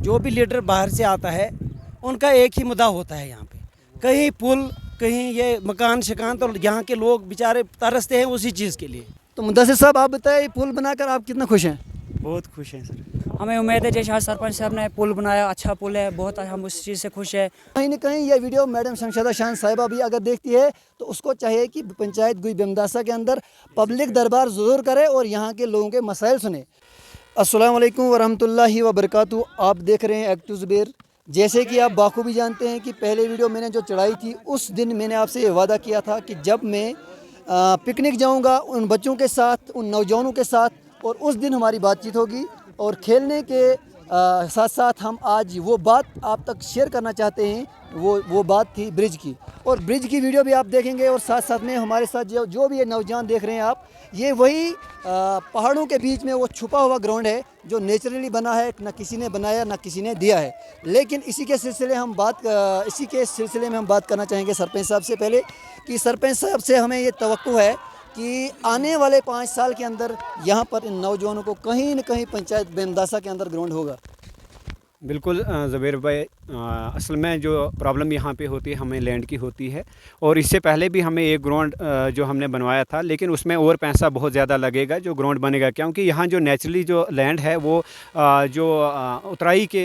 जो भी लीडर बाहर से आता है उनका एक ही मुद्दा होता है यहाँ पे, कहीं पुल कहीं ये मकान शिकान, तो यहाँ के लोग बेचारे तरसते हैं उसी चीज़ के लिए। तो मुद्दसिर साहब आप बताइए, पुल बनाकर आप कितना खुश हैं? बहुत खुश हैं सर। हमें उम्मीद है जैसे आज सरपंच साहब ने पुल बनाया, अच्छा पुल है, बहुत हम उस चीज़ से खुश है। कहीं ना कहीं ये वीडियो मैडम शमशादा शान साहिबा भी अगर देखती है तो उसको चाहिए कि पंचायत गुई बेमदासा के अंदर पब्लिक दरबार ज़रूर करे और यहाँ के लोगों के मसाइल सुने। अस्सलाम वालेकुम वरहमतुल्लाहि वबरकातुहू। आप देख रहे हैं एक्टिव ज़ुबैर। जैसे कि आप बाखूबी जानते हैं कि पहले वीडियो मैंने जो चढ़ाई थी उस दिन मैंने आपसे ये वादा किया था कि जब मैं पिकनिक जाऊंगा उन बच्चों के साथ, उन नौजवानों के साथ, और उस दिन हमारी बातचीत होगी। और खेलने के साथ साथ हम आज वो बात आप तक शेयर करना चाहते हैं, वो बात थी ब्रिज की। और ब्रिज की वीडियो भी आप देखेंगे और साथ साथ में हमारे साथ जो भी ये नौजवान देख रहे हैं आप, ये वही पहाड़ों के बीच में वो छुपा हुआ ग्राउंड है जो नेचुरली बना है, ना किसी ने बनाया ना किसी ने दिया है। लेकिन इसी के सिलसिले में हम बात करना चाहेंगे सरपंच साहब से पहले कि सरपंच साहब से हमें ये तवक्को है कि आने वाले 5 साल के अंदर यहाँ पर इन नौजवानों को कहीं न कहीं पंचायत बेमदासा के अंदर ग्राउंड होगा। बिल्कुल ज़ुबैर भाई, असल में जो प्रॉब्लम यहाँ पे होती है हमें लैंड की होती है। और इससे पहले भी हमें एक ग्राउंड जो हमने बनवाया था, लेकिन उसमें और पैसा बहुत ज़्यादा लगेगा जो ग्राउंड बनेगा, क्योंकि यहाँ जो नेचुरली जो लैंड है वो जो उतराई के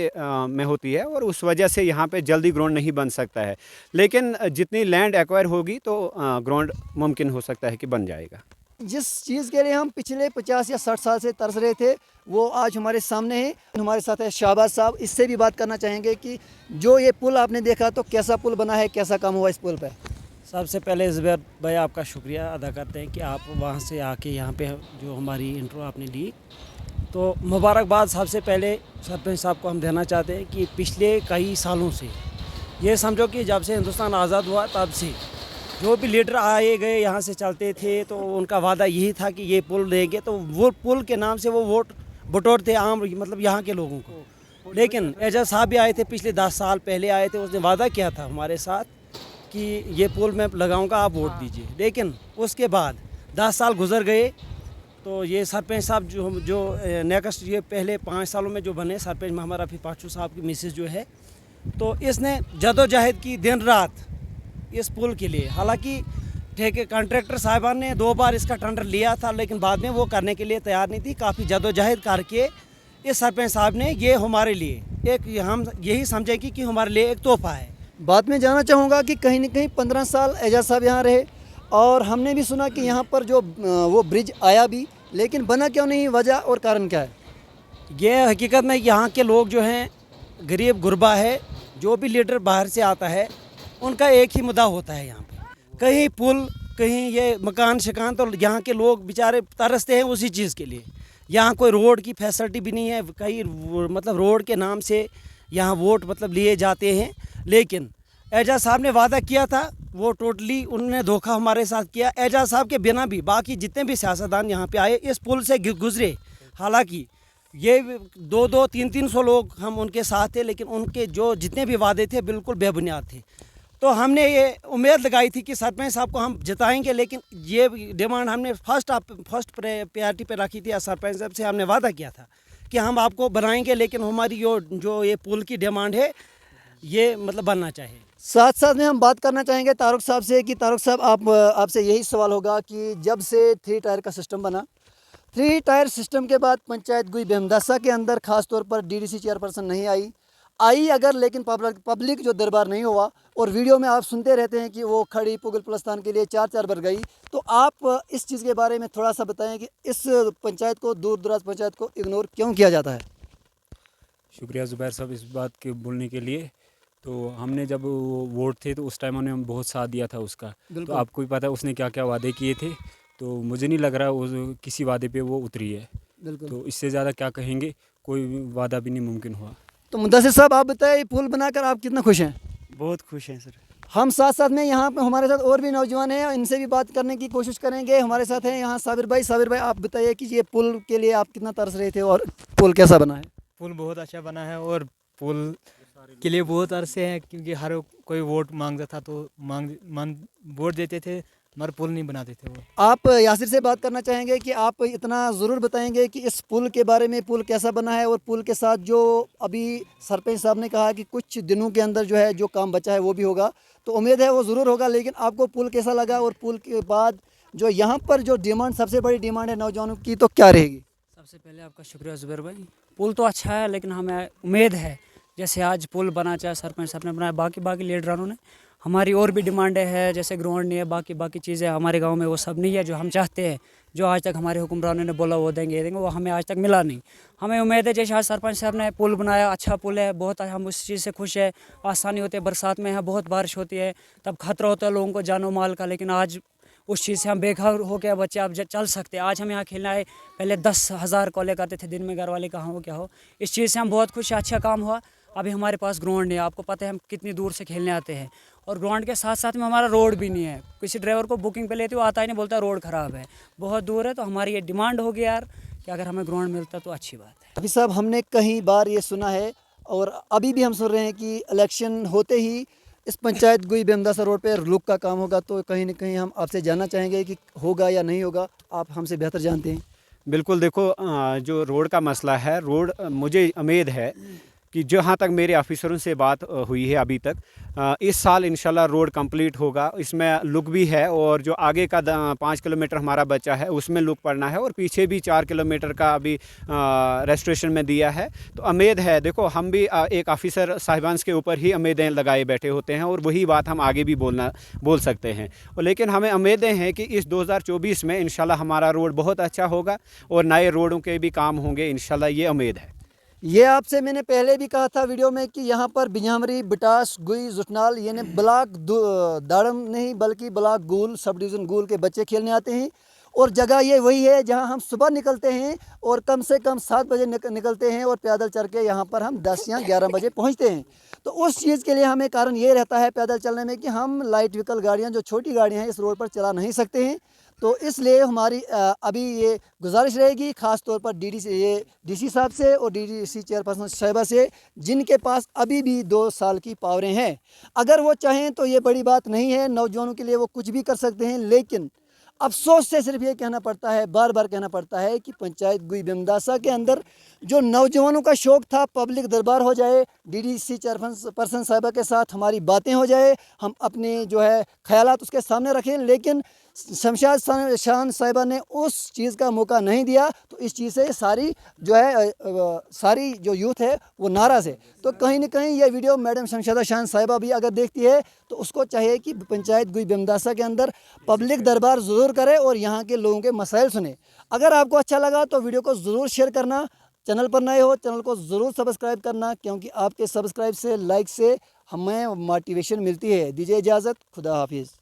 में होती है और उस वजह से यहाँ पे जल्दी ग्राउंड नहीं बन सकता है। लेकिन जितनी लैंड एक्वायर होगी तो ग्राउंड मुमकिन हो सकता है कि बन जाएगा। जिस चीज़ के लिए हम पिछले 50 या 60 साल से तरस रहे थे वो आज हमारे सामने है। हमारे साथ है शाहबाज साहब। इससे भी बात करना चाहेंगे कि जो ये पुल आपने देखा तो कैसा पुल बना है, कैसा काम हुआ इस पुल पे? सबसे पहले ज़ुबैर भाई आपका शुक्रिया अदा करते हैं कि आप वहाँ से आके यहाँ पे जो हमारी इंट्रो आपने ली, तो मुबारकबाद सबसे पहले सरपंच साहब को हम देना चाहते हैं कि पिछले कई सालों से, ये समझो कि जब से हिंदुस्तान आज़ाद हुआ तब से जो भी लीडर आए गए यहाँ से चलते थे तो उनका वादा यही था कि ये पुल देंगे, तो वो पुल के नाम से वो वोट बटोरते आम मतलब यहाँ के लोगों को। लेकिन एजाज साहब भी आए थे, पिछले 10 साल पहले आए थे, उसने वादा किया था हमारे साथ कि ये पुल मैं लगाऊंगा, आप वोट दीजिए। लेकिन उसके बाद 10 साल गुजर गए तो ये सरपंच साहब जो नेक्स्ट ये पहले 5 सालों में जो बने सरपंच मोहम्मद रफ़ी पाचू साहब की मिसेज जो है, तो इसने जदोजहद की दिन रात इस पुल के लिए। हालांकि ठेके कॉन्ट्रैक्टर साहिबान ने 2 बार इसका टेंडर लिया था लेकिन बाद में वो करने के लिए तैयार नहीं थी। काफ़ी जदोजहद करके इस सरपंच साहब ने ये हमारे लिए एक, हम यही समझे कि हमारे लिए एक तोहफा है। बात में जानना चाहूँगा कि कहीं न कहीं 15 साल एजाज साहब यहाँ रहे और हमने भी सुना कि यहाँ पर जो वो ब्रिज आया भी, लेकिन बना क्यों नहीं, वजह और कारण क्या है? ये हकीकत में यहाँ के लोग जो हैं गरीब गुरबा है, जो भी लीडर बाहर से आता है उनका एक ही मुद्दा होता है यहाँ पे, कहीं पुल कहीं ये मकान शिकान, तो यहाँ के लोग बेचारे तरसते हैं उसी चीज़ के लिए। यहाँ कोई रोड की फैसिलिटी भी नहीं है, कहीं मतलब रोड के नाम से यहाँ वोट मतलब लिए जाते हैं। लेकिन एजाज साहब ने वादा किया था वो टोटली उन्होंने धोखा हमारे साथ किया। एजाज साहब के बिना भी बाकी जितने भी सियासतदान यहाँ पे आए इस पुल से गुजरे, हालांकि ये 200 300 लोग हम उनके साथ थे, लेकिन उनके जो जितने भी वादे थे बिल्कुल बेबुनियाद थे। तो हमने ये उम्मीद लगाई थी कि सरपंच साहब को हम जिताएंगे, लेकिन ये डिमांड हमने फर्स्ट प्रायोरिटी पे रखी थी। सरपंच साहब से हमने वादा किया था कि हम आपको बनाएंगे, लेकिन हमारी जो ये पुल की डिमांड है ये मतलब बनना चाहिए। साथ साथ में हम बात करना चाहेंगे तारुक साहब से कि तारुक साहब आपसे यही सवाल होगा कि जब से 3 टायर का सिस्टम बना, 3 टायर सिस्टम के बाद पंचायत गुई बेमदासा के अंदर ख़ास तौर पर डीडीसी चेयरपर्सन नहीं आई अगर, लेकिन पब्लिक जो दरबार नहीं हुआ। और वीडियो में आप सुनते रहते हैं कि वो खड़ी पुगल पुलस्तान के लिए 4 बार गई। तो आप इस चीज़ के बारे में थोड़ा सा बताएं कि इस पंचायत को, दूर दराज पंचायत को इग्नोर क्यों किया जाता है? शुक्रिया ज़ुबैर साहब इस बात के बोलने के लिए। तो हमने जब वोट थे तो उस टाइम हमने बहुत साथ दिया था उसका, तो आपको भी पता है उसने क्या क्या वादे किए थे। तो मुझे नहीं लग रहा किसी वादे पे वो उतरी है। तो इससे ज़्यादा क्या कहेंगे, कोई वादा भी नहीं मुमकिन हुआ। तो मुद्दसिर साहब आप बताइए, पुल बनाकर आप कितना खुश हैं? बहुत खुश हैं सर। हम साथ साथ में यहाँ पे हमारे साथ और भी नौजवान हैं, इनसे भी बात करने की कोशिश करेंगे। हमारे साथ हैं यहाँ साबिर भाई। साबिर भाई आप बताइए कि ये पुल के लिए आप कितना तरस रहे थे और पुल कैसा बना है? पुल बहुत अच्छा बना है और पुल के लिए बहुत अरसे हैं, क्योंकि हर कोई वोट मांगता था तो वोट देते थे। मगर पुल नहीं बनाते थे वो। आप यासिर से बात करना चाहेंगे कि आप इतना ज़रूर बताएंगे कि इस पुल के बारे में, पुल कैसा बना है, और पुल के साथ जो अभी सरपंच साहब ने कहा कि कुछ दिनों के अंदर जो है जो काम बचा है वो भी होगा, तो उम्मीद है वो ज़रूर होगा। लेकिन आपको पुल कैसा लगा, और पुल के बाद जो यहाँ पर जो डिमांड, सबसे बड़ी डिमांड है नौजवानों की, तो क्या रहेगी? सबसे पहले आपका शुक्रिया ज़ुबैर भाई। पुल तो अच्छा है, लेकिन हमें उम्मीद है जैसे आज पुल बना, चाहे सरपंच साहब ने बनाया, बाकी लीडरों ने, हमारी और भी डिमांडें हैं, जैसे ग्राउंड नहीं है, बाकी चीज़ें हमारे गांव में वो सब नहीं है जो हम चाहते हैं। जो आज तक हमारे हुक्मरानों ने बोला वो देंगे ये देंगे, वो हमें आज तक मिला नहीं। हमें उम्मीद है जैसे आज सरपंच साहब ने पुल बनाया, अच्छा पुल है, बहुत हम उस चीज़ से खुश है। आसानी होती है, बरसात में यहाँ बहुत बारिश होती है, तब खतरा होता है लोगों को जानो माल का, लेकिन आज उस चीज़ से हम बेखबर हो गया। बच्चे अब चल सकते हैं, आज हम यहाँ खेलना है। पहले 10,000 कॉलेज करते थे दिन में, घर वाले कहाँ हो क्या हो। इस चीज़ से हम बहुत खुश हैं, अच्छा काम हुआ। अभी हमारे पास ग्राउंड नहीं है, आपको पता है हम कितनी दूर से खेलने आते हैं, और ग्राउंड के साथ साथ में हमारा रोड भी नहीं है। किसी ड्राइवर को बुकिंग पे लेते हो, आता ही नहीं, बोलता है रोड ख़राब है, बहुत दूर है। तो हमारी ये डिमांड होगी यार कि अगर हमें ग्राउंड मिलता तो अच्छी बात है। अभी साहब, हमने कई बार ये सुना है, और अभी भी हम सुन रहे हैं कि इलेक्शन होते ही इस पंचायत गुई बेमदासा रोड पे रुक का काम होगा। तो कहीं ना कहीं हम आपसे जानना चाहेंगे कि होगा या नहीं होगा, आप हमसे बेहतर जानते हैं। बिल्कुल, देखो जो रोड का मसला है, रोड मुझे उम्मीद है कि जहाँ तक मेरे ऑफिसरों से बात हुई है अभी तक, इस साल इंशाल्लाह रोड कंप्लीट होगा। इसमें लुक भी है, और जो आगे का 5 किलोमीटर हमारा बचा है उसमें लुक पड़ना है, और पीछे भी 4 किलोमीटर का अभी रेस्टोरेशन में दिया है। तो उम्मीद है, देखो हम भी एक ऑफिसर साहिबान के ऊपर ही उम्मीदें लगाए बैठे होते हैं, और वही बात हम आगे भी बोल सकते हैं। और लेकिन हमें उम्मीदें हैं कि इस 2024 में इंशाल्लाह हमारा रोड बहुत अच्छा होगा, और नए रोडों के भी काम होंगे इंशाल्लाह, ये उम्मीद है। ये आपसे मैंने पहले भी कहा था वीडियो में कि यहाँ पर बिजामरी, बिटास, गुई, जुटनाल, यानी ब्लॉक दाड़म नहीं बल्कि ब्लॉक गूल, सब डिवीज़न गूल के बच्चे खेलने आते हैं। और जगह ये वही है जहाँ हम सुबह निकलते हैं, और कम से कम 7 बजे निकलते हैं, और पैदल चल के यहाँ पर हम 10 या 11 बजे पहुँचते हैं। तो उस चीज़ के लिए हमें कारण ये रहता है पैदल चलने में कि हम लाइट व्हीकल गाड़ियाँ, जो छोटी गाड़ियाँ हैं, इस रोड पर चला नहीं सकते हैं। तो इसलिए हमारी अभी ये गुजारिश रहेगी, ख़ास तौर पर डीसी साहब से और डीडीसी चेयरपर्सन साहिबा से, जिनके पास अभी भी 2 साल की पावरें हैं। अगर वो चाहें तो ये बड़ी बात नहीं है, नौजवानों के लिए वो कुछ भी कर सकते हैं। लेकिन अफसोस से सिर्फ ये कहना पड़ता है, बार बार कहना पड़ता है कि पंचायत गुई बेमदासा के अंदर जो नौजवानों का शौक़ था, पब्लिक दरबार हो जाए, डीडीसी चेयरपर्सन साहिबा के साथ हमारी बातें हो जाए, हम अपने जो है ख्यालात उसके सामने रखें, लेकिन शमशाद शान साहिबा ने उस चीज़ का मौका नहीं दिया। तो इस चीज़ से सारी जो है सारी जो यूथ है वो नाराज़ है। तो कहीं ना कहीं ये वीडियो मैडम शमशादा शान साहिबा भी अगर देखती है तो उसको चाहिए कि पंचायत गुई बेमदासा के अंदर पब्लिक दरबार ज़रूर करे और यहाँ के लोगों के मसाइल सुने। अगर आपको अच्छा लगा तो वीडियो को ज़रूर शेयर करना, चैनल पर नए हो चैनल को ज़रूर सब्सक्राइब करना, क्योंकि आपके सब्सक्राइब से, लाइक से हमें मोटिवेशन मिलती है। दीजिए इजाज़त, खुदा हाफिज़।